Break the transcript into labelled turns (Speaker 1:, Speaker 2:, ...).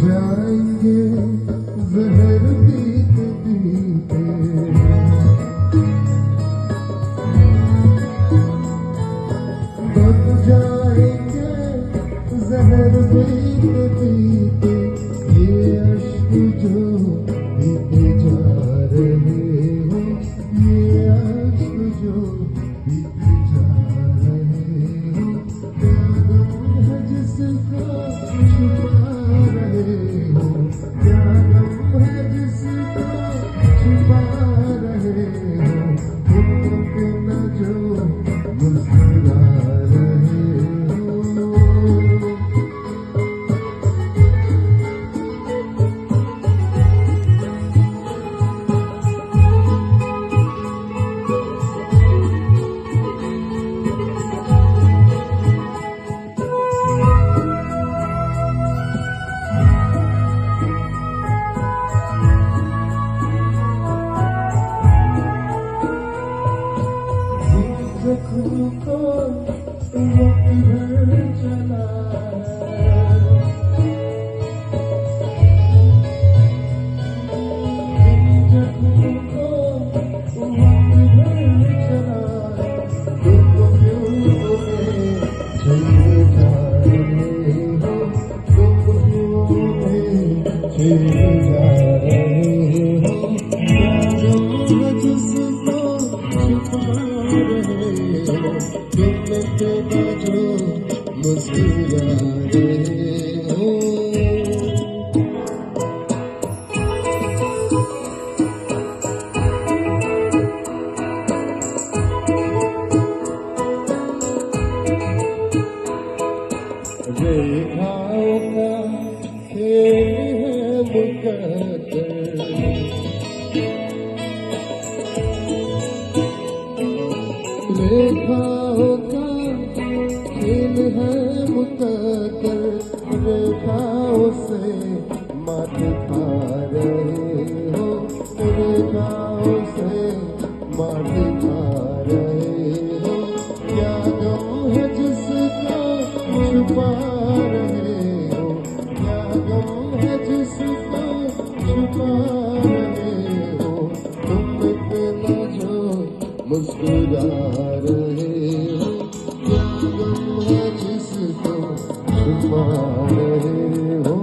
Speaker 1: जाएंगे जहर पीते पीते, बच जाएंगे जहर पीते पीते, ये अश्क जो पीते जा रहे हो, ये अश्क जो पीते जा रहे हो, क्या गम है जिसका छुपा रहे हो, क्या गम है जिसका छुपा रहे हो, तुम पे न जो मुस्कुरा रहे हो। जख्म को वक्त भर चला जख्म को वक्त भर चला, तुमको क्यों चले जा रहे हो, तुमको क्यों चले जा रहे हो, जिसको छुपा रहे हो, तुम पे जो मुस्कुरा रहे हो। रेखाओं का खेल है मुकद्दर, रेखाओं का खेल है मुकद्दर, रेखाओं से मात खा रहे हो, रेखाओं से मात खा रहे हो, क्या गम है जिसका छुपा रहे हो, क्या गम है जिसका छुपा रहे हो, तुम पे न जो मुस्कुरा रहे हो, क्या गम है जिसको छुपा रहे हो।